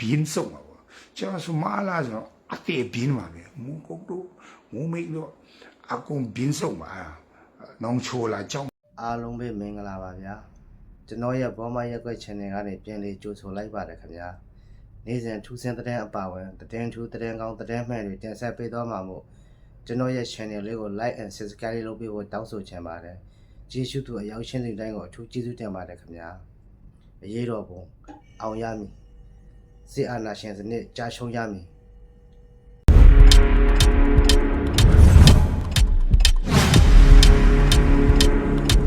biến sông mà cho số má là rồi à tệ biến mà về muốn cốc đô muốn mấy đó à cũng biến sông mà nông chùa là trong အားလုံးပဲမင်္ဂလာပါဗျာကျွန်တော်ရဲ့ဘောမရက်ွက် channel ကနေပြန်လေးကြိုဆိုလိုက်ပါတယ်ခင်ဗျာနေ့စဉ်ထူးဆန်းတဲ့အပါဝင်သတင်းထူးသတင်းကောင်းသတင်းမှန်တွေတင်ဆက်ပေးသွားမှာမို့ကျွန်တော်ရဲ့ channel လေးကို like and subscribe လုပ်ပေးဖို့တောင်းဆိုချင်ပါတယ်ကျေးဇူးသူအရောက်ရှင်းတဲ့တိုင်းကိုအထူးကျေးဇူးတင်ပါတယ်ခင်ဗျာအရေးတော်ပုံအောင်ရမည်စစ်အာဏာရှင်စနစ်ကြာရှုံးရမည်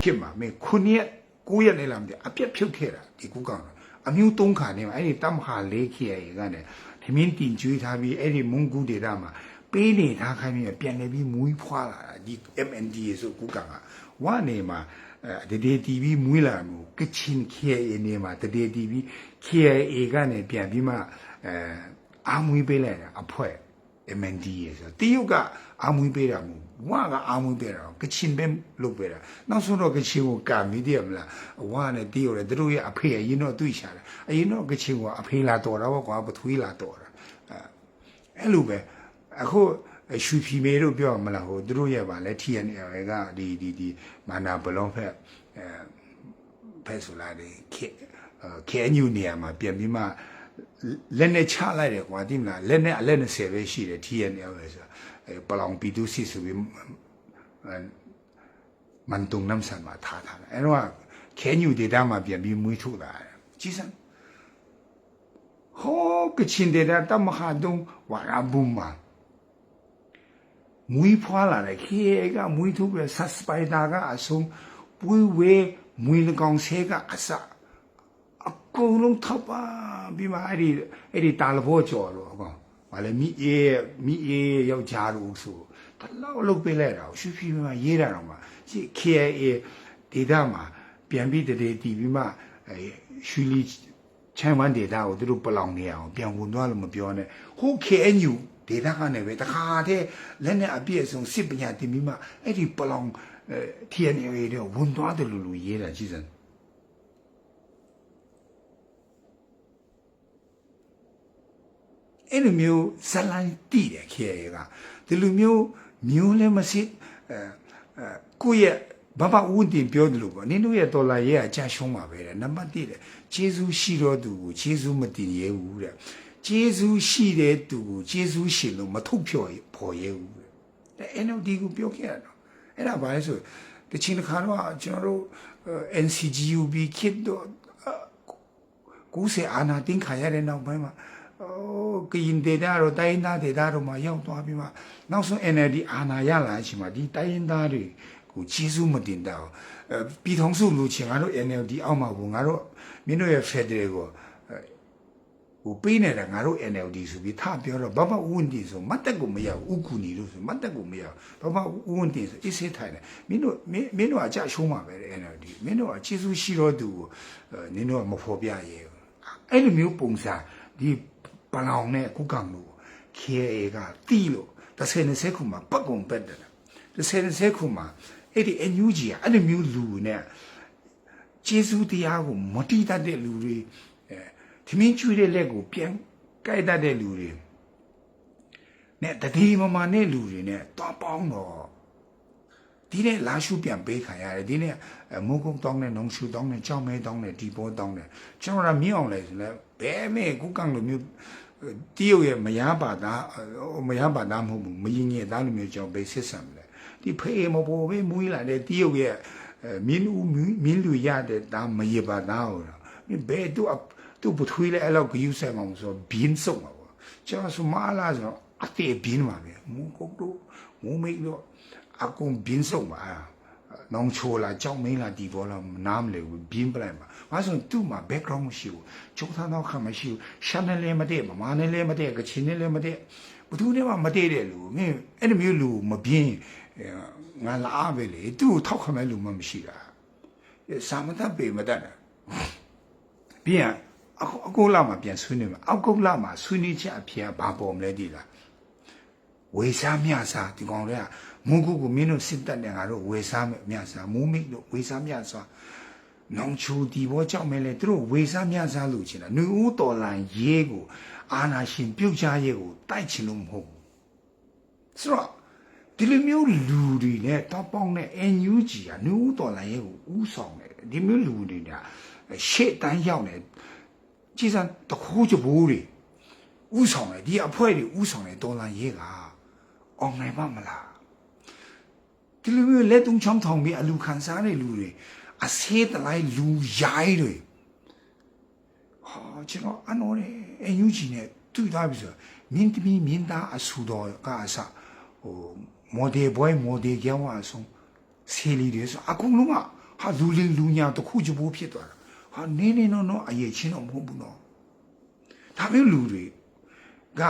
ဖြစ်မှာမင်းခုနှစ်9ရက်နေလာမသိအပြက်ဖြုတ်ခဲ့တာဒီကူကောင်အမျိုး3ခါနေမှာအဲ့ဒီတမဟာ4ခေရေကနေထမင်းတင်ကျွေးထားပြီးအဲ့ဒီမုံကူဒေတာမှာပေးနေထားခိုင်းပြီးပြန်နေပြီးမူးဖွာလာတာဒီ MND ဆိုကူကောင်ကဝါနေမှာတဒေတီပြီးမွေးလာမှုကချင်ခေရေနေမှာတဒေတီပြီးခေရေကနေပြန်ပြီးမှအာမွေးပေးလိုက်တာအဖွဲ MND ရေဆိုတရုတ်ကအာမွေးပေးတာမို့ဝါကအာမွေးပေးတာကချင်ပဲလုပ်ပေးတာနောက်ဆုံးတော့ကချင်ကိုကာမီတည်မလားဝါနဲ့တရုတ်လည်းတို့ရဲ့အဖေအရင်တော့တွေ့ရှာတယ်အရင်တော့ကချင်ကအဖေလာတော်တာပေါ့ကွာပထွေးလာတော်တာအဲ့လိုပဲအခုရွှေဖီမေတို့ပြောမလားဟိုတို့ရဲ့ဗာလဲ TNL ကဒီမာနာဘလုံးဖက်ဖက်ဆိုလာတယ်ခဲညူနေရာမှာပြန်ပြီးမှလက်နဲ့ချလိုက်တယ်ကွာတိမလားလက်နဲ့အလက်20ပဲရှိတယ် TNL ပဲဆိုပလောင်ပီတူစီဆိုပြီးမန်တုံနမ်ဆန်မှာထားတယ်အဲ့တော့ခဲညူဒေတာမှာပြန်ပြီးမွေးထုတ်တာကြည်စမ်းဟောကချင်ဒေတာတမဟာတုံဝါရဘူမာမွေးဖွာလာတယ်ခေကမွေးထုတ်ပြီးဆတ်စပိုင်တာကအဆုံးပွေးဝဲမွေးလကောင်ဆဲကအစအကုန်လုံးထပ်ပါပြီးမှအဲ့ဒီတာလဘောကျော်လို့ဟုတ်ဘာလဲမိအေးယောက်ျားလို့ဆိုတလောက်လုတ်ပေးလိုက်တာရွှေဖီမှာရေးတာတော့မှရှေ့ KIA ဒေတာမှာပြန်ပြီးတည်းတည်ပြီးမှရွှေလီချမ်းဝမ်းဒေတာကိုသူတို့ပလောင်နေအောင်ပြန်ဝင်သွားလို့မပြောနဲ့ဟို KNU ဒေတာကနေပဲတခါတည်းလက်နဲ့အပြည့်အစုံစစ်ပညာတင်ပြီးမှအဲ့ဒီပလောင်TNA တွေဝင်သွားတယ်လို့ရေးတာကြည့်စမ်းအဲ့လိုမျိုးဇလန်တိတယ်ခေရကဒီလိုမျိုးလည်းမစစ်ကိုယ့်ရဲ့ဘာဘာဦးတင်ပြောတယ်လို့ပေါ့နင်တို့ရဲ့ဒေါ်လာရဲ့အကြရှုံးပါပဲတဲ့နံပါတ်1တဲ့ဂျေဇူးရှိတော်သူကိုဂျေဇူးမတင်ရဲဘူးတဲ့ဂျေဇူးရှိတဲ့သူကိုဂျေဇူးရှင်လို့မထုတ်ဖြော်ဖော်ရဲဘူးတဲ့ NLD ကိုပြောခဲ့ရတော့အဲ့ဒါဘာလဲဆိုတချင်တစ်ခါတော့ကျွန်တော်တို့ NCGUB ခစ်တော့ကိုယ်စေအာနာတင်ခါရတဲ့နောက်ပိုင်းမှာကရင်ဒေတာတော့တိုင်းသားဒေတာတော့မှရောက်သွားပြီးမှနောက်ဆုံး NLD အာဏာရလာချိန်မှာဒီတိုင်းသားတွေကိုကျေးဇူးမတင်တော့ပြည်ထောင်စုလူချင်းငါတို့ NLD အောက်မှာကိုငါတို့မင်းတို့ရဲ့ Federal ကိုဟိုပေးနေတာငါတို့ NLD ဆိုပြီးထားပြောတော့ဘာမဦးဝင်တင်ဆိုမတ်တက်ကိုမရဘူးဥကူနီလို့ဆိုမတ်တက်ကိုမရဘာမဦးဝင်တင်ဆိုအစ်စေးထိုင်တယ်မင်းတို့အကြရှုံးမှာပဲ NLD မင်းတို့ကကျေးဇူးရှိတော့သူကိုနင်းတို့ကမဖော်ပြရဲအဲ့လိုမျိုးပုံစံဒီပလောင်နဲ့ကုကံလို့ KA ကတီးလို့30ခုမှာပတ်ကုန်ပက်တယ်30ခုမှာအဲ့ဒီ NUG ကအဲ့လိုမျိုးလူနဲ့ကျေးဇူးတရားကိုမတိတတ်တဲ့လူတွေထမင်းကျွေးတဲ့လက်ကိုပြန်ကြိုက်တတ်တဲ့လူတွေနဲ့တတိမမနဲ့လူတွေနဲ့တွားပေါင်းတော့ဒီနဲ့လာရှုပြန်ပေးခံရတယ်ဒီနဲ့မိုးကုန်းတောင်းနဲ့နှုံရှုတောင်းနဲ့ကြောက်မဲတောင်းနဲ့ဒီဘောတောင်းနဲ့ကျွန်တော်ကမြင်အောင်လဲဆိုလဲဘဲမဲ့ကုကံလိုမျိုးတရုတ်ရဲ့မရပါသားမဟုတ်ဘူးမရင်ငယ်သားလိုမျိုးကြောင့်ပဲဆက်ဆံတယ်ဒီဖေးမပေါ်ပဲမွေးလာတဲ့တရုတ်ရဲ့မင်းလူရတဲ့ဒါမရပါသားဟောဘဲသူပထွေးလဲအဲ့လောက်ဂယူဆိုင်မှာဆိုဘင်းစုံပါဘောကျွန်တော်စမလာဆိုအတေဘင်းပါပဲမူကုတ်တို့မူမိတ်တို့အကုန်ဘင်းစုံပါနောင်ချိုလာကြောက်မင်းလာဒီဘောလာနားမလဲဘူးဘင်းပလိုက်မှာဘာလို့သူ့မှာ background မရှိဘူးကျုံသားတော့ခမရှိဘူးရှမ်းနဲ့လည်းမတည့်မမနဲ့လည်းမတည့်ကချင်နဲ့လည်းမတည့်ဘသူနဲ့မှမတည့်တဲ့လူမင်းအဲ့လိုမျိုးလူမပြင်းငါလာပဲလေသူ့ကိုထောက်ခံမဲ့လူမှမရှိတာစာမတတ်ပေမတတ်တာပြန်အကုတ်လာမှာပြန်ဆွေးနေမှာအောက်ကုတ်လာမှာဆွေးနေချက်အဖြစ်ဘာပေါ်မလဲဒီလားဝေစားမြစားဒီကောင်တွေက မုန်းကူကိုမင်းတို့စစ်တပ်နဲ့ငါတို့ဝေစားမြစားမူးမိတို့ဝေစားမြစား နောင်ချိုဒီဘောကြောင့်မဲလေသူတို့ဝေစားမြစားလို့ချင်တာနှွေဦးတော်လန်ရေးကိုအာနာရှင်ပြုတ်ချရေးကိုတိုက်ချင်လို့မဟုတ်ဘူးဆိုတော့ဒီလိုမျိုးလူတွေနဲ့တောက်ပေါင်းတဲ့ NUG ကနှွေဦးတော်လန်ရေးကိုဥဆောင်တယ်ဒီမျိုးလူတွေကရှေ့တန်းရောက်နေကြည်စံတခိုးချဘိုးတွေဥဆောင်တယ်ဒီအဖွဲ့တွေဥဆောင်တယ်တော်လန်ရေးကအောင်နိုင်ပါမလားဒီလိုမျိုးလက်သုံးချောင်းထောင်ပြီးအလူခံစားတဲ့လူတွေအစေးတလိုက်လူရိုင်းတွေဟာကျွန်တော်အနော်လေအယူကြီးနဲ့တွေ့သွားပြီဆိုမြင်းတမီမြင်းသားအဆူတော်ကအစဟိုမော်ဒယ်ဘွိုင်းမော်ဒယ်ကျောင်းအဆုံးဆေးလီတွေဆိုအကုန်လုံးကဟာလူလင်းလူညာတခုချဖို့ဖြစ်သွားတာဟာနေနေနော်အရေးချင်းတော့မဟုတ်ဘူးနော်ဒါမျိုးလူတွေက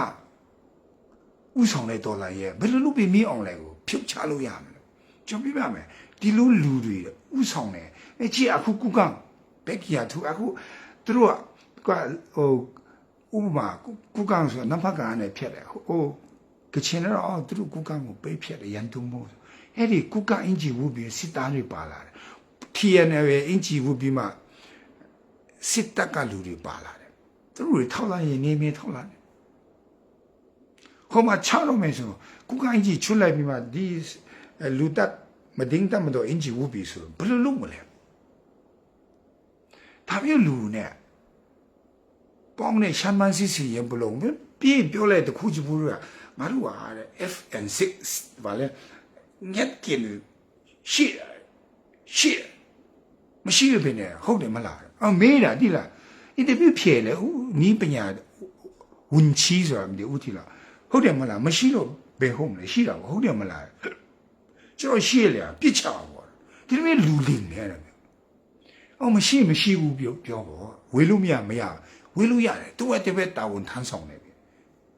ဥဆောင်တဲ့ဒေါ်လာရဲ့ဘယ်လိုလုပ်ပြီးမင်းအောင်လဲကိုဖြုတ်ချလို့ရမလဲကျွန်ပြပြမယ်ဒီလိုလူတွေဥဆောင်တယ်အကြည့်အခုကုကံဘက်ကီယာသူအခုသူတို့ကဟိုဥပမာကုကံဆိုနံပါတ်ကနေဖြတ်တယ်ဟိုကချင်တော့သူတို့ကုကံကိုပေးဖြတ်တယ်ရန်တုံမို့အဲ့ဒီကုကအင်ဂျီဝူပြီးစစ်သားတွေပါလာတယ် TNL အင်ဂျီဝူပြီးမှစစ်တပ်ကလူတွေပါလာတယ်သူတို့တွေထောက်လာရင်နေမင်းထောက်လာတယ်ဟိုမှာချတော့မယ်ဆိုကုကအင်ဂျီချွတ်လိုက်ပြီးမှဒီလူတပ်မဒင်းတမတော့အင်ဂျီဝူပြီးဆိုဘယ်လိုလုပ်မလဲဒါမျိုးလူနဲ့ပေါင်းနဲ့ရှမ်းမန်းစစ်စီရင်ဘလုံးပြေးပြောလိုက်တခုချဘူးကငါတို့ဟာတဲ့ FN6 ဘာလဲညက်ကင်းရှေ့မရှိရဘယ်နဲ့ဟုတ်တယ်မလားအမေးတာတိလားအင်တာဗျူးဖြေလေနီးပညာဝန်ချီဆိုတာမသိဦးတိလားဟုတ်တယ်မလားမရှိတော့ဘယ်ဟုတ်မလဲရှိတာဟုတ်တယ်မလားကျွန်တော်ရှေ့လေပြစ်ချပါဒီလိုမျိုးလူလင်းနေတယ်အော်မရှိဘူးပြောပေါ့ဝေလို့မရဝေလို့ရတယ်သူ့ရဲ့တပည့်တာဝန်ထမ်းဆောင်နေပြီ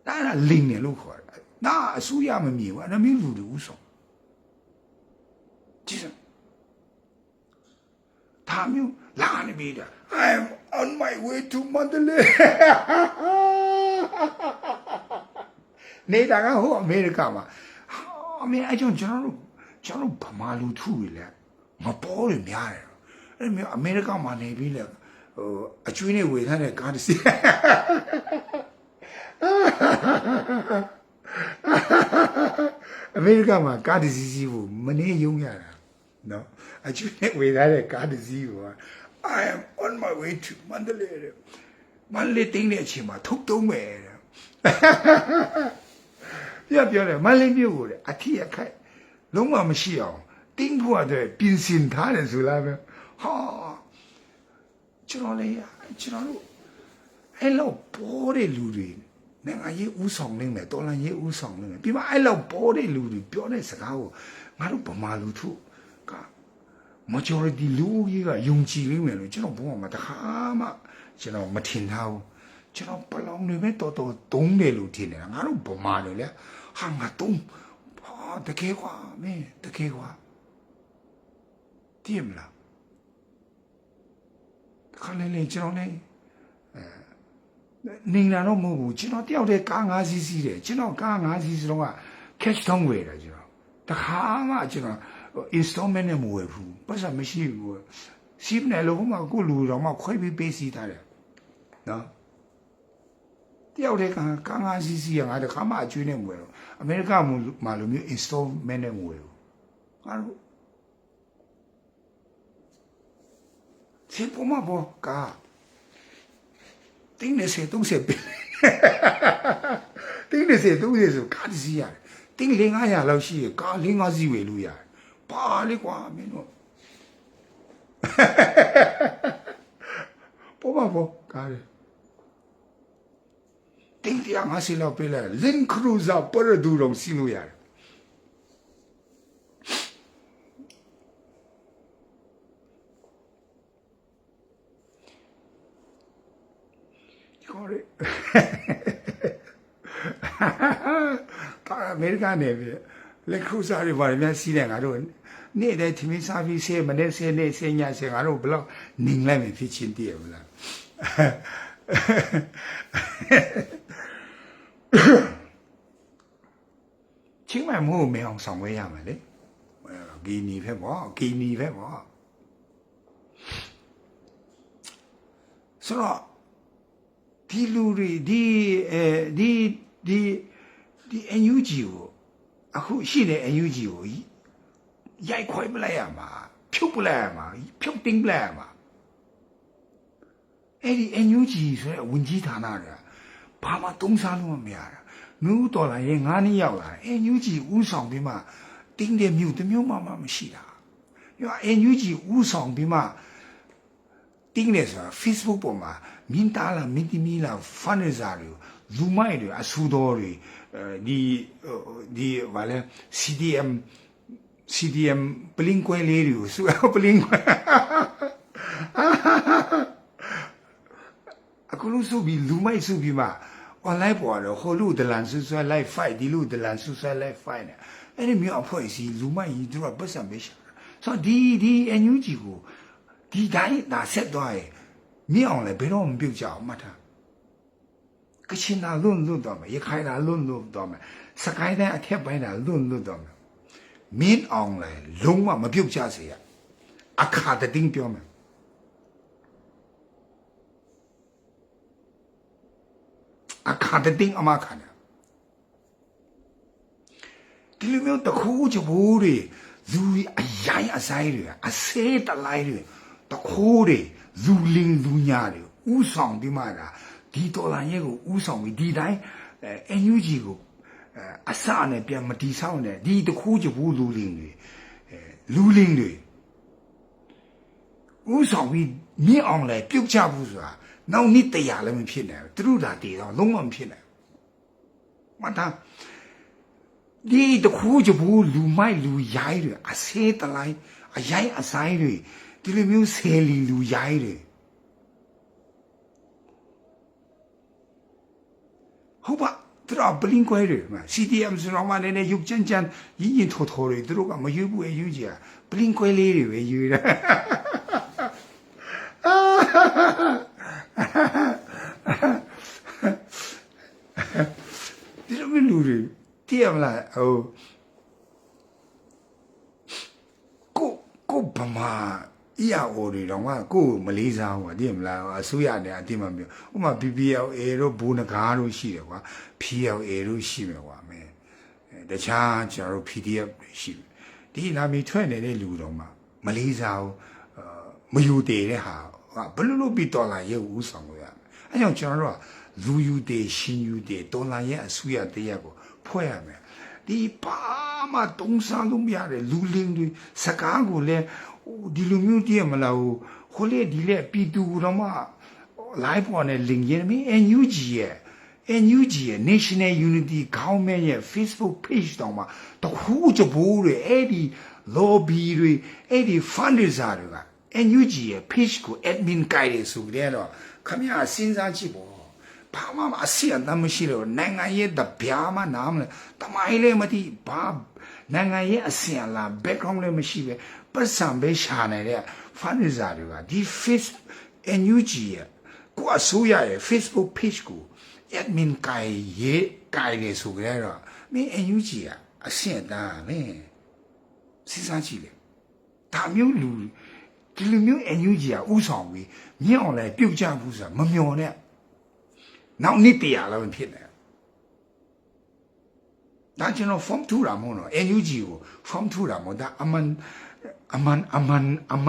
ဒါကလင်းနေလို့ခေါ်တာဒါအစိုးရမမြင်ဘူးအဲ့မျိုးလူတွေဥဆောင်ကြည့်စမ်းဒါမျိုးလာနေပြီတာ I'm on my way to Mandalay နေတာကဟိုအမေရိကမှာအမေအကြောင်းကျွန်တော်ဗမာလူထုတွေလဲမပေါ်ရများတယ်အဲ့မျိုးအမေရိကမှာနေပြီးလဲဟိုအကျွေးနဲ့ဝေထားတဲ့ကားတစ်စီးအမေရိကမှာကားတစ်စီးကိုမနေရုံရတာနော်အကျွေးနဲ့ဝေထားတဲ့ကားတစ်စီးကို I am on my way to Mandalay မန္တလေးတင်းတဲ့အချိန်မှာထုတ်တုံးမယ်ပြောတယ်မန္တလေးမြို့ကိုအထီးအခိုက်လုံးဝမရှိအောင်တင်းဖို့အတွက်ပြင်ဆင်ထားတယ်ဆိုလားပဲဟာကျွန်တော်တို့အဲ့လောက်ပေါ်တဲ့လူတွေနိုင်ငံရေးဥဆောင်နေမယ်တော်လန်ရေးဥဆောင်နေမယ်ပြီးမှအဲ့လောက်ပေါ်တဲ့လူတွေပြောတဲ့စကားကိုငါတို့ဗမာလူထုက majority လူကြီးကယုံကြည်လိမ့်မယ်လို့ကျွန်တော်ဘုံမှာတခါမှကျွန်တော်မထင်ထားဘူးကျွန်တော်ပလောင်တွေပဲတော်သုံးတယ်လို့ထင်နေတာငါတို့ဗမာတွေလည်းဟာငါသုံးဟာတကယ်ကွာမင်းတကယ်ကွာတိမလားခါလေးကျွန်တော်လည်းနေလာတော့မဟုတ်ဘူးကျွန်တော်တယောက်တည်းကား၅စီးစီးတယ်ကျွန်တော်ကား၅စီးစလုံးက cash down ဝယ်တယ်ကျွန်တော်တခါမှကျွန်တော် installment နဲ့မဝယ်ဘူးပတ်စံမရှိဘူးစီးနေလို့ဟိုမှာကိုလူတော်မှခွဲပြီးပေးစီးထားတယ်နော်တယောက်တည်းကား၅စီးစီးကငါတခါမှအကျွေးနဲ့မဝယ်ဘူးအမေရိကမှာလိုမျိုး installment နဲ့မဝယ်ဘူးငါတို့ဒီပေါ်မှာဘောကားတင်းနေစေ30ပဲတင်းနေစေ30ဆိုကားစီးရတယ်တင်း500လောက်ရှိရကား5စီးဝယ်လို့ရတယ်ပါလေကွာမင်းတို့ပေါ်မှာဘောကားတင်း150လောက်ပေးလိုက် Land Cruiser ပေါ်ရဒူတော့စီးလို့ရတယ်အမေရိကန်နေပြီလက်ခုစားတွေဘာတွေများစီးတယ်ငါတို့နေ့တိုင်းထမင်းစားပြီးဆေးမနေ့ဆေးနေ့ဆေးညဆေးငါတို့ဘလောက်နေလိုက်မယ်ဖြစ်ချင်းတည်းရမလားချင်းမမို့မအောင်ဆောင်ဝဲရမယ်လေဂီနီဖက်ပေါ့ဂီနီဖက်ပေါ့ ဆိုတော့ဒီလူတွေဒီ NUG ကိုအခုရှိတဲ့ NUG ကိုရိုက်ခွဲပလိုက်ရမှာဖြုတ်ပလိုက်ရမှာဖြုတ်တင်းပလိုက်ရမှာအဲ့ဒီ NUG ဆိုတဲ့ဝန်ကြီးဌာနကဘာမှသုံးစားလို့မရတာမျိုးတော်လာရင်9နှစ်ရောက်လာ NUG ဥဆောင်ပြီးမှတင်းတဲ့မြို့တစ်မျိုးမှမရှိတာရော NUG ဥဆောင်ပြီးမှတင်းနေဆိုတာ Facebook ပေါ်မှာမင်းသားလားမင်းသမီးလား fundraiser တွေလူမိုက်တွေအဆူတော်တွေဒီဘာလဲ CDM ပလင်းကွဲလေးတွေကိုစူပလင်းကွဲအခုလို့ဆိုပြီးလူမိုက်ဆိုပြီးမှ online ပေါ်တော့ဟိုလူဒလန်ဆူဆွဲ live fight ဒီလူဒလန်ဆူဆွဲ live fight နဲ့အဲ့ဒီမျိုးအဖွဲ့အစည်းလူမိုက်ကြီးတို့ကပတ်စံပေးရှာဆိုဒီ NUG ကိုဒီတိုင်းဒါဆက်သွားရင်မြင်အောင်လည်းဘယ်တော့မပြုတ်ကြအောင်မှတ်ထားကချင်သာလွတ်တော့မယ်ရခိုင်သာလွတ်တော့မယ်စကိုင်းတိုင်းအထက်ပိုင်းသာလွတ်တော့မယ်မင်းအောင်လည်းလုံးဝမပြုတ်ကြစေရအခါတတင်းပြောမယ်အခါတတင်းအမခါနေဒီလိုမျိုးတခုချဘူးတွေလူအရိုင်းအဆိုင်တွေအစေးတလိုက်တွေတခိုးတွေလူလင်းလူညာတွေဥဆောင်ပြီးမှတာဒီဒေါ်လာရဲ့ကိုဥဆောင်ပြီးဒီတိုင်းNUG ကိုအစနဲ့ပြန်မတီဆောင်နဲ့ဒီတခိုးချဘူးလူလင်းတွေဥဆောင်ပြီးမြင့်အောင်လဲပြုတ်ချဘူးဆိုတာနောက်နှစ်တရာလည်းမဖြစ်နိုင်ဘူးသူတို့ဒါတည်တော့လုံးဝမဖြစ်နိုင်ဘူးမှတ်သားဒီတခိုးချဘူးလူမိုက်လူရိုင်းတွေအစေးတလိုက်အရိုင်းအဆိုင်တွေဒီလိုမျိုးဆယ်လီလူရိုင်းတွေဟုတ်ပါသူတို့ပလင်းကွဲတွေမှာ CDM ဆိုတော့မှလည်းရုပ်ကြမ်းကြမ်းရင်းရင်ထိုးထိုးတွေသူတို့ကမယူဘူးအယူကြီးပလင်းကွဲလေးတွေပဲယူတာဒီလိုမျိုးလူတွေတည်ရမလားဟိုကိုဗမာEAO တွေတော့ကကိုမလေးစားဘူးတည်မလားအစိုးရနဲ့အတိမမျိုးဥပမာ BBLA တို့ဘူနဂါတို့ရှိတယ်ကွာ PLA တို့ရှိမယ်ကွာမင်းတခြားကျွန်တော်တို့ PDF တွေရှိတယ်ဒီနာမည်ထွက်နေတဲ့လူတော်မှာမလေးစားဘူးမယူတည်တဲ့ဟာဘယ်လိုပြီးဒေါ်လာရဲ့ဦးဆောင်လို့ရအဲကြောင့်ကျွန်တော်တို့ကလူယူတည်ရှင်ယူတည်ဒေါ်လာရဲ့အစိုးရတရက်ကိုဖွဲ့ရမယ်ဒီဘာမှတုံးစားလို့မရတဲ့လူလင်းတွေစကားကိုလည်းဒီလူမျိုးတည်မလားဟိုလေဒီလေပီတူတော့မှ live ပေါ်နဲ့ link ရမင်း NUG ရဲ့ National Unity Government ရဲ့ Facebook page တောင်မှတခုချဘူးတွေအဲ့ဒီ lobby တွေအဲ့ဒီ fundraiser တွေက NUG ရဲ့ page ကို admin ကိုင်ရဆိုကြတော့ခမရစဉ်းစားကြည့်ပေါ့ဘာမှအစီအတမ်းမရှိလို့နိုင်ငံရဲ့တပြားမှနားမလဲတမိုင်းလည်းမသိဘာနိုင်ငံရဲ့အစီအလာ background လည်းမရှိပဲပတ်စံပဲရှာနေတဲ့ fundraiser တွေကဒီ face NUG ရဲ့ကိုအစိုးရရဲ့ Facebook page ကို admin ကိုင်နေဆိုကြတော့မင်း NUG ကအစီအတမ်းမင်းစဉ်းစားကြည့်လေဒါမျိုးလူဒီလိုမျိုး NUG ကဥဆောင်ပြီးမြင့်အောင်လည်းပြုတ်ကြဘူးဆိုတာမမျော်နဲ့နောက်နှစ်တရာလည်းမဖြစ်နိုင်ဒါကျွန်တော် form 2တာမဟုတ်တော့ NUG ကို form 2တာမဟုတ်ဒါအမှ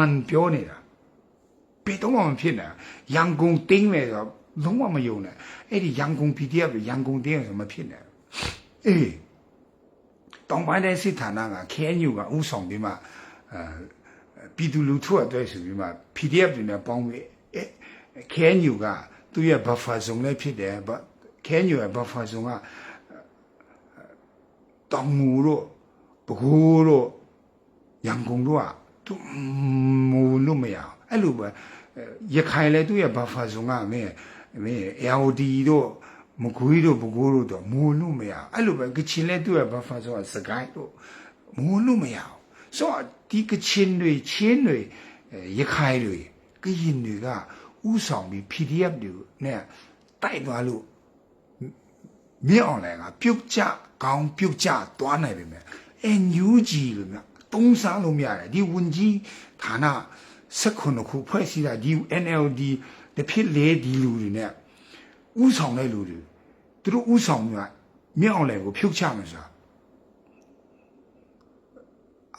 န်ပြောနေတာဘယ်တော့မှမဖြစ်နိုင်ရန်ကုန်တင်းမယ်ဆိုတော့လုံးဝမယုံနဲ့အဲ့ဒီရန်ကုန် PDF ရန်ကုန်တင်းဆိုမဖြစ်နိုင်အေးတောင်ပိုင်းတိုင်းစစ်ဌာနက KNU ကဥဆောင်ပြီးမှပြည်သူလူထုအတွက်ဆိုပြီးမှ PDF တွေနဲ့ပေါင်းပြီးKNU ကသူရဲ့ buffer zone လည်းဖြစ်တယ် KNU ရဲ့ buffer zone ကတောင်ငူတို့ပဲခူးတို့ရန်ကုန်တို့ကသူမလို့မရအဲ့လိုပဲရခိုင်လည်းသူရဲ့ buffer zone ကမင်း AOD တို့မကွေးတို့ပဲခူးတို့တော့မလို့မရအဲ့လိုပဲကချင်လည်းသူရဲ့ buffer zone ကစကိုင်းတို့မလို့မရဆိုတော့ဒီကချင်တွေချင်းတွေရခိုင်တွေကရင်တွေကဥဆောင်ပြီး PDF တွေနဲ့တိုက်သွားလို့မြင့်အောင်လည်းကပြုတ်ကြကောင်းပြုတ်ကြသွားနိုင်ပြီမဲ့NUG လို့များသုံးစားလို့မရတယ်ဒီဝန်ကြီးဌာန16ခုဖွဲ့စည်းတာဒီ NLD တဖြစ်လေဒီလူတွေနဲ့ဥဆောင်တဲ့လူတွေသူတို့ဥဆောင်ကမြောက်လည်းကိုဖြုတ်ချမှာဆိုတာ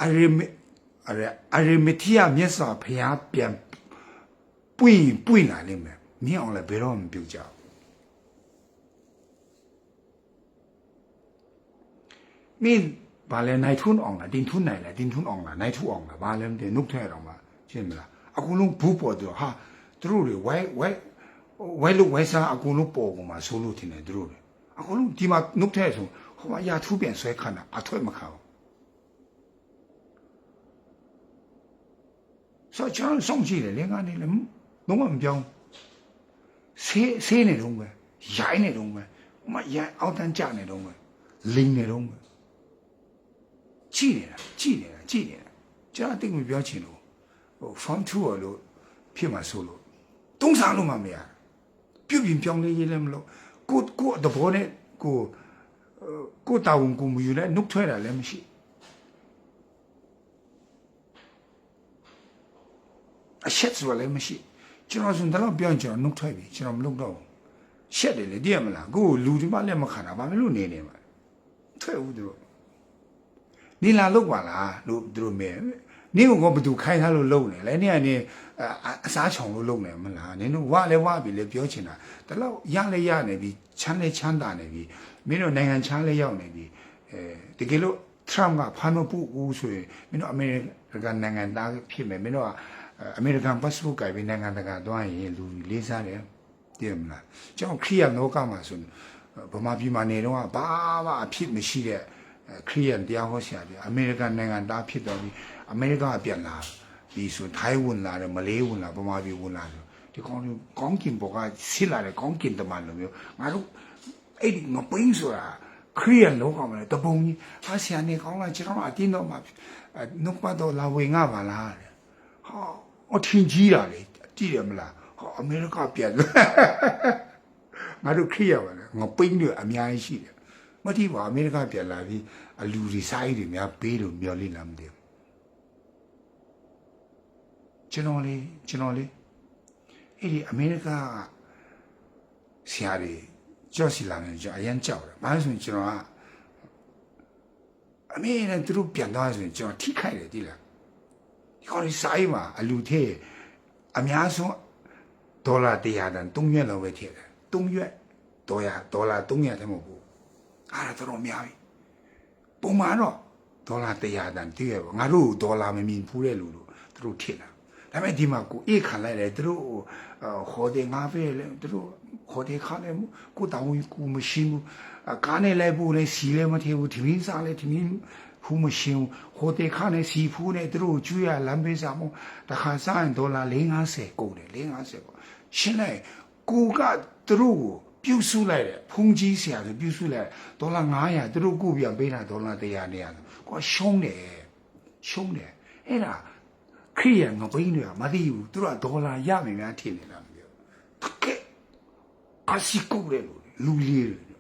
အရီမတီယာမျက်စာဖျားပြန်ပွင့်လာလိမ့်မယ်မြောက်လည်းဘယ်တော့မှပြုတ်ကြမင်းဘာလဲနိုင်ထွန်းအောင်လားတင်ထွန်းနိုင်လားတင်ထွန်းအောင်လားနိုင်ထွန်းအောင်လားဘာလဲမသိနှုတ်ထဲတော့မှရှင်းမလားအခုလုံးဘူးပေါ်တော့ဟာသူတို့တွေဝဲလို့ဝဲစားအခုလုံးပေါ်ကုန်မှာဆိုလို့ထင်တယ်သူတို့တွေအခုလုံးဒီမှာနှုတ်ထဲဆိုဟိုမှာရာထူးပြန်ဆွဲခဏအထွတ်မခံဘူးဆိုချောင်းဆုံးကြည့်တယ်လင်းကနေလည်းလုံးဝမပြောင်းဆေးနေတော့ပဲရိုင်းနေတော့ပဲမရိုင်းအောက်တန်းကြနေတော့ပဲလိန်နေတော့ပဲကြည့်နေတာကျွန်တော်တိတ်မပြောချင်လို့ဟို form 2လို့ဖြစ်မှာဆိုလို့တုံးစားလို့မှမရပြုတ်ပြင်ပြောင်းလဲရေးလည်းမလို့ကိုတဘောနဲ့ကိုတာဝန်ကိုမယူလဲနှုတ်ထွက်တာလည်းမရှိအချက်ဆိုလည်းမရှိကျွန်တော်ဆိုတော့ပြောရင်ကျွန်တော်နှုတ်ထွက်ပြီကျွန်တော်မလုပ်တော့ဘူးရှက်တယ်လေတည်ရမလားကိုလူဒီမှလည်းမခံတာဘာလို့နေမှာထွက်ဦးသူတို့နေလာလောက်ပါလားလို့သူတို့မဲနင်းကဘယ်သူခိုင်းထားလို့လုံနေလဲနင်းကနေအစားချောင်လို့လုံနေမလားနင်းတို့ဝါပြီလေပြောချင်တာဒါတော့ရနေပြီချမ်းသာနေပြီမင်းတို့နိုင်ငံချမ်းလည်းရောက်နေပြီတကယ်လို့ Trump ကဖမ်းမပူဘူးဆိုရင်မင်းတို့အမေရိကန်နိုင်ငံသားဖြစ်မယ်မင်းတို့ကအမေရိကန် passport ကိုင်ပြီးနိုင်ငံတကာသွားရင်လူလေးစားတယ်တည်မလားကျွန်တော်ခရီးရနောကမှာဆိုဗမာပြည်မှာနေတော့ဘာမှအဖြစ်မရှိတဲ့ခရီးရတရားဟောဆရာတွေအမေရိကန်နိုင်ငံသားဖြစ်တော့ပြီးအမေရိကပြန်လာပြီးဆိုထိုင်းဝင်လာတယ်မလေးဝင်လာဗမာပြည်ဝင်လာတယ်ဒီကောင်ကောင်းကင်ဘောကဆစ်လာတယ်ကောင်းကင်တမန်လိုမျိုးငါတို့အဲ့ဒီငပိန်းဆိုတာခရီးရလောကမှာတပုံကြီးဟာဆရာနေကောင်းလားကျွန်တော်အတင်းတော့မှနှုတ်ပတ်တော့လာဝင်ငါပါလားဟာအထင်ကြီးတာလေကြည့်ရမလားဟောအမေရိကပြန်ငါတို့ခရီးရပါလေငပိန်းတွေအများကြီးရှိတယ်မတိပါအမေရိကပြန်လာပြီးအလူတွေစားရည်တွေများပေးလို့မျောလိလားမသိဘူးကျွန်တော်လေအဲ့ဒီအမေရိကဆရာတွေကြောက်စီလာနေကြအရန်ကြောက်တယ်ဘာလို့ဆိုရင်ကျွန်တော်ကအမေနဲ့သူတို့ပြန်သွားဆိုရင်ကျွန်တော်ထိခိုက်တယ်တိလားဒီကောင်ဒီစားရည်မှာအလူထဲအများဆုံးဒေါ်လာ100တန်3ရက်လောက်ပဲထည့်တယ်3ရက်ဒေါ်လာ300တည်းမဟုတ်ဘူးအားတော့များပြီပုံမှန်တော့ဒေါ်လာ100တန်တည့်ရပါငါတို့ဒေါ်လာမမြင်ဘူးတဲ့လူတို့သူတို့ထည့်တာဒါပေမဲ့ဒီမှာကိုအေးခံလိုက်တယ်သူတို့ဟောတယ်ငါပဲလေသူတို့ဟောတယ်ခါလဲကိုတောင်းကိုမရှိဘူးကားနဲ့လိုက်ဖို့လဲစီလဲမထည့်ဘူးဒီမင်းစားလဲဒီမင်းဖူးမရှိဘူးဟောတယ်ခါနဲ့စီဖူးနဲ့သူတို့ကျွေးရလမ်းပေးစားမို့တခါစားရင်ဒေါ်လာ450ကုန်တယ်450ပေါ့ရှင်းလိုက်ကိုကသူတို့ကိုပြုတ်စုလိုက်တယ်ဖုန်ကြီးဆရာဆိုပြုတ်စုလိုက်ဒေါ်လာ900သူတို့ကိုပြန်ပေးတာဒေါ်လာ100နဲ့ကိုရှုံးတယ်အဲ့ဒါခရီးရငပိန်းတွေကမသိဘူးသူတို့ကဒေါ်လာရမယ်များထင်နေတာမျိုးတကယ်အစီကိုလေလူလေးတွေ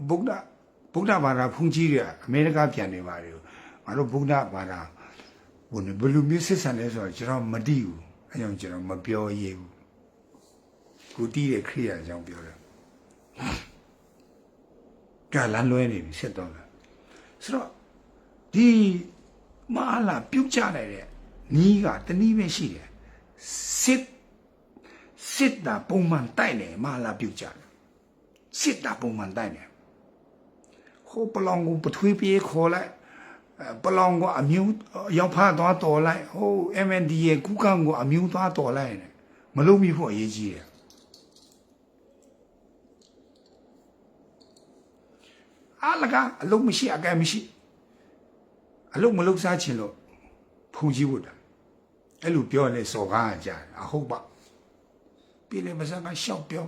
ဗုဒ္ဓဘာသာဖုန်ကြီးတွေအမေရိကပြန်နေပါတယ်ငါတို့ဗုဒ္ဓဘာသာဘယ်လိုမျိုးစစ်ဆန်လဲဆိုတော့ကျွန်တော်မသိဘူးအဲကြောင့်ကျွန်တော်မပြောရဘူးကိုတီးတဲ့ခရိယာကြောင့်ပြောတယ်ကလန်လွဲနေပြီဆက်တော့လားဆိုတော့ဒီမဟာလာပြုတ်ချလိုက်တဲ့နီးကတနည်းပဲရှိတယ်စစ်တာပုံမှန်တိုက်နေမဟာလာပြုတ်ချတယ်စစ်တာပုံမှန်တိုက်နေဟိုပလောင်ကိုပထွေးပြေးခေါ်လိုက်ပလောင်ကိုအမျိုးရောက်ဖားသွားတော်လိုက်ဟို MND ရဲ့ကုကံကိုအမျိုးသွားတော်လိုက်နေမလုပ်မိဖို့အရေးကြီးတယ်အားလကအလုံးမရှိအကဲမရှိအလုံးမလုံးစားချင်လို့ဖူကြီးဝတ်တာအဲ့လိုပြောလဲစော်ကားကြတယ်အဟုတ်ပါပြည်လေမစကရှောက်ပြော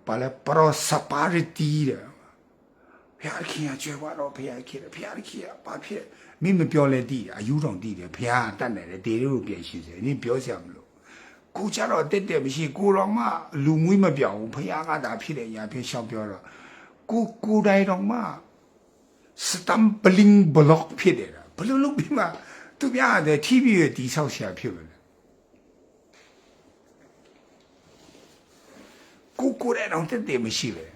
ပါလေပရောစပါရီတီတဲ့ဖျားခင်ရကျွဲပါတော့ဖျားခင်ဘာဖြစ်မင်းမပြောလဲတည်အယူတော်တည်တယ်ဖျားတတ်တယ်ဒေတို့ပြန်ရှိစေနင်းပြောစရာမလိုကိုကြတော့တက်မရှိကိုတော်မှလူမွေးမပြောင်းဘူးဖျားကသာဖြစ်တယ်ညာဖြစ်ရှောက်ပြောတော့ကိုတိုင်တော်မှစတမ်ပလင်းဘလော့ဖြစ်တယ်ဘယ်လိုလုပ်ပြီးမှ သူများတဲ့ TV ရဲ့တီဆောက်ဆရာဖြစ်တယ်ကိုတဲ့တော့တဲ့မရှိပဲ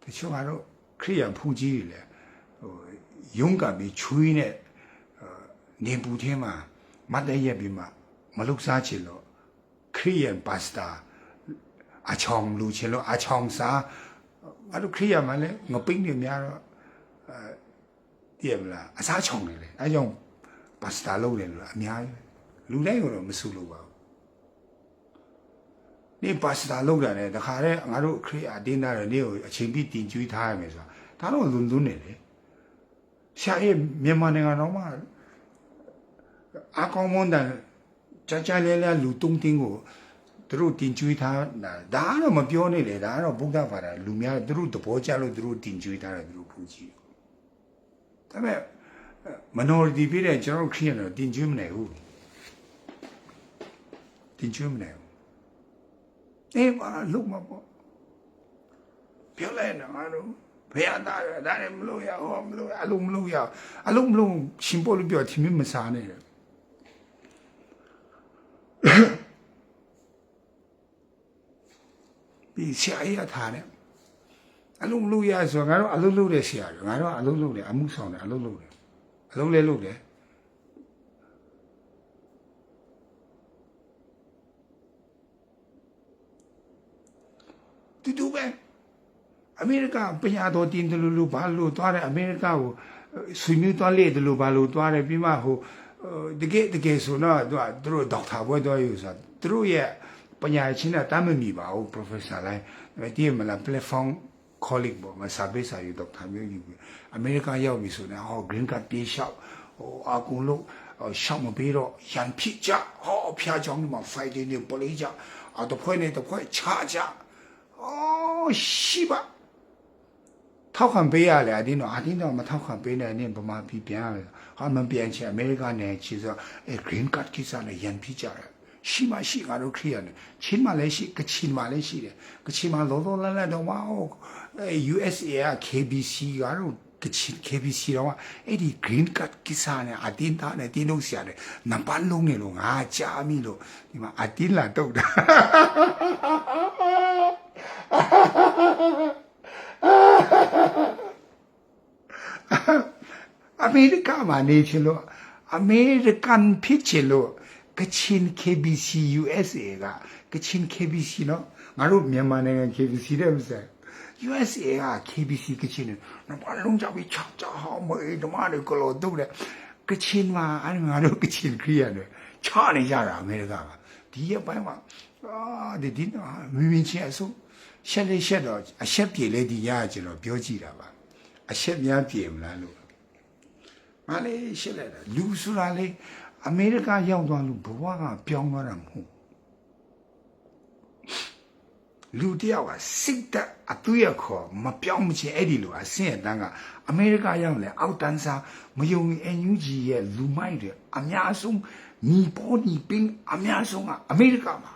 တချို့ကတော့ခရိယန်ဖူးကြီးလေဟိုယုံကပြီးချွေးနဲ့နေပူထဲမှာမတ်တရက်ပြီးမှမလုစားချင်လို့ခရိယန်ပါစတာအချောင်းလူချင်လို့အချောင်းစားအဲ့လိုခရိယန်မှလည်းငပိန်းတွေများတော့တည်မလားအစားချောင်းနေလေအဲကြောင့်ပါစတာလုပ်တယ်လို့အများကြီးလူတိုင်းကတော့မဆူလို့ပါဘူးနေပါစတာလုပ်တာနဲ့တခါတည်းငါတို့ခရိယာတင်းသားတွေနေကိုအချိန်ပြည့်တင်ကျွေးထားရမယ်ဆိုတာဒါတော့လွန်လွန်းနေလေရှာရဲ့မြန်မာနိုင်ငံတော်မှာအကောင်မွန်တန်ကြာလဲလူတုံးတင်းကိုသူတို့တင်ကျွေးထားတာဒါတော့မပြောနေလေဒါကတော့ဗုဒ္ဓဘာသာလူများသူတို့သဘောကျလို့သူတို့တင်ကျွေးထားတယ်သူတို့ဖူးကြည့်ဒါပေမဲ့ minority ပြတဲ့ကျွန်တော်ခရိယာတော့တင်ကျွေးမနိုင်ဘူးတင်ကျွေးမနိုင်ဘူးအေးပါလုမပေါ့ပြောလိုက်တော့ငါတို့ဘယ်အသားရဒါလည်းမလို့ရဟောမလို့အလုံးမလို့ရအလုံးမလို့ရှင်ပေါ်လို့ပြောချင်မစားနဲ့ဒီဆရာကြီးထားတယ်အလုံးမလို့ရဆိုငါတို့အလုံးလို့တဲ့ဆရာတွေငါတို့အလုံးလို့တယ်အမှုဆောင်တယ်အလုံးလို့တယ်အလုံးလဲလို့တယ်တူပဲအမေရိကပညာတော်တင်တယ်လို့ဘာလို့သွားတယ်အမေရိကကိုဆွေးနွေးသွားလေတယ်လို့ဘာလို့သွားတယ်ပြီးမှဟိုတကယ်ဆိုတော့သူတို့ဒေါက်တာဘွဲသွားယူဆိုသူတို့ရဲ့ပညာရှင်ကတမ်းမမီပါဘူး professor လိုက်တည်မလား platform colleague ပေါ့မစာပေးစာယူဒေါက်တာမျိုးယူအမေရိကရောက်ပြီဆိုတော့ဟော green card ပြေးလျှောက်ဟိုအကုန်လုံးရှောက်မပေးတော့ရန်ဖြစ်ကြဟောဖျားကြောင်းဒီမှာ Friday နေ့ပလေးကြတဖွဲနဲ့တဖွဲချကြ哦，是吧？掏看杯啊，来的喏，阿的喏，没掏看杯呢，你不嘛比别人，他们边去美国呢，其实green card 其实呢，眼皮家了，是嘛是，俺都去了呢，亲马来西，个亲马来西的，个亲马老老来的哇哦，USA 啊，KBC 俺都个亲 KBC 的话，啲 green card 其实呢，阿的他呢，啲东西呢，那半弄的咯，啊，加米咯，你嘛阿的啦都的。အမေရိကမှာနေချင်လို့အမေရိကန်ဖြစ်ချင်လို့ကချင် KBC USA ကချင် KBC နော်ငါတို့မြန်မာနိုင်ငံ KBC တဲ့ဥစ္စာ USA က KBC ကချင်နော်ဘာလုံးကြပြီးချောက်ချောက်မေးဓမ္မတွေကလို့တော့တယ်ကချင်မှာအဲ့ငါတို့ကချင်ခရီးရတယ်ချနေကြတာအမေရိကကဒီရပိုင်းမှာဒီမင်းချင်းအစိုးရှက်လေးရှက်တော့အရှက်ပြေလေးဒီရကျွန်တော်ပြောကြည့်တာပါအရှက်များပြေမလားလို့မလေးရှက်လိုက်တာလူဆိုတာလေအမေရိကရောက်သွားလို့ဘဝကပြောင်းသွားတာမဟုတ်လူတယောက်ကစိတ်တက်အသွေးခေါ်မပြောင်းမချင်းအဲ့ဒီလိုအဆင့်အတန်းကအမေရိကရောက်လဲအောက်တန်းစားမယုံအန်ယူဂျီရဲ့လူမိုက်တွေအများဆုံးညီပေါ်ညီပင်းအများဆုံးကအမေရိကမှာ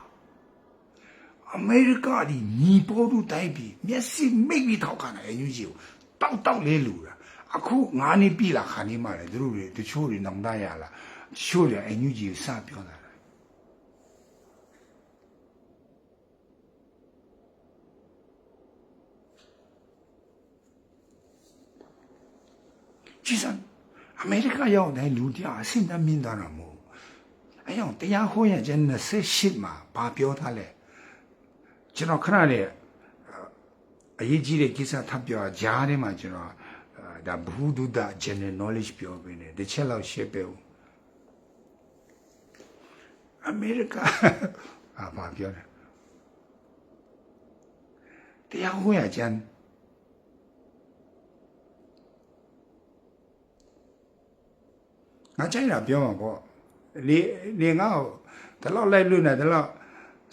အမေရိကဒီညီပေါ်သူတိုက်ပြီးမျက်စိမိတ်ပြီးထောက်ခံတယ်အန်ယူဂျီကိုတောက်လေးလူတာအခု9နှစ်ပြီလားခါနေမှလေသူတို့တွေတချို့တွေနောင်တရလားတချို့တွေအန်ယူဂျီကိုစပြောတာကျစံအမေရိကရောက်တဲ့လူတရားအဆင့်တန်းမြင့်သွားတာမဟုတ်အဲ့ကြောင့်တရားဟောရခြင်း28မှာဘာပြောထားလဲကျွန်တော်ခဏလေးအရေးကြီးတဲ့ကိစ္စထပ်ပြောဂျားထဲမှာကျွန်တော်ဒါဘုဒ္ဓ general knowledge ပြောပေးတယ်တစ်ချက်လောက်ရှင်းပေးဦးအမေရိကဘာပြောလဲတရားဟောရခြင်းငါကြိုက်တာပြောမှာပေါ့လေငါ့ကိုဒါတော့လိုက်လို့နေဒါတော့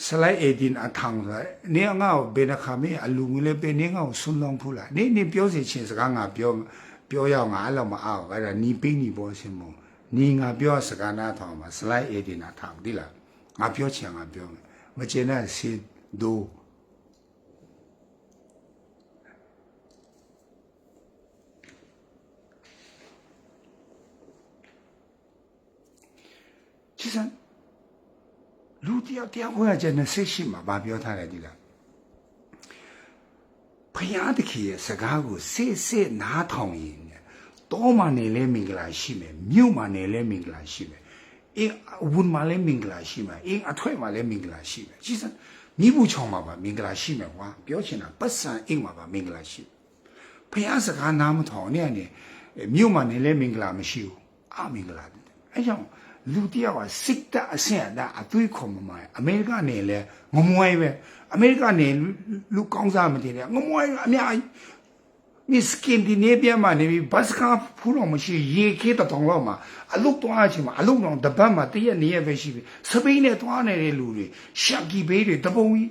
slide 18အထောင်ဆိုနေငါ့ကိုဘယ်နှခါမင်းအလူငွေလေးပေးနေငါ့ကိုဆွန်းလောင်းဖူးလာနေပြောစီချင်းစကားငါပြောရအောင်ငါအဲ့လောက်မအောင်အဲ့ဒါနီးပိန်းနီးပေါ်ရှင်မို့နီးငါပြောစကားနားထောင်မှာ slide 18အထောင်ဒီလားငါပြောချင်ငါပြောမယ်မကျင်တဲ့စီဒို其实လူတရားတရားဟောရတဲ့နဲ့ဆက်ရှိမှာဗာပြောထားတယ်ဒီလားဖယားတခင်ရဲ့စကားကိုစစ်နားထောင်ရင်တောမှနေလဲမင်္ဂလာရှိမယ်မြို့မှနေလဲမင်္ဂလာရှိမယ်အင်းဝန်မှလဲမင်္ဂလာရှိမယ်အင်းအထွဲ့မှလဲမင်္ဂလာရှိမယ်其实မိဘူးချောင်းမှာပါမင်္ဂလာရှိမယ်ကွာပြောချင်တာပတ်စံအင်းမှာပါမင်္ဂလာရှိဖယားစကားနားမထောင်နဲ့မြို့မှနေလဲမင်္ဂလာမရှိဘူးအမင်္ဂလာအဲကြောင့်လူတယောက်ကစစ်တပ်အဆင့်အတန်းအသွေးခုံမမိုင်းအမေရိကနေလဲငမွဲပဲအမေရိကနေလူကောင်းစားမတင်တယ်ငမွဲအများမစ်ကင်ဒီနေပြမှာနေဘတ်စကားဖူးတော့မရှိရေခဲတောင်လောက်မှာအလုတ်သွားချင်မှာအလုတ်တော့တပတ်မှာတရက်နေရပဲရှိပြီစပိန်နဲ့သွားနေတဲ့လူတွေရှက်ကီဘေးတွေတပုံကြီး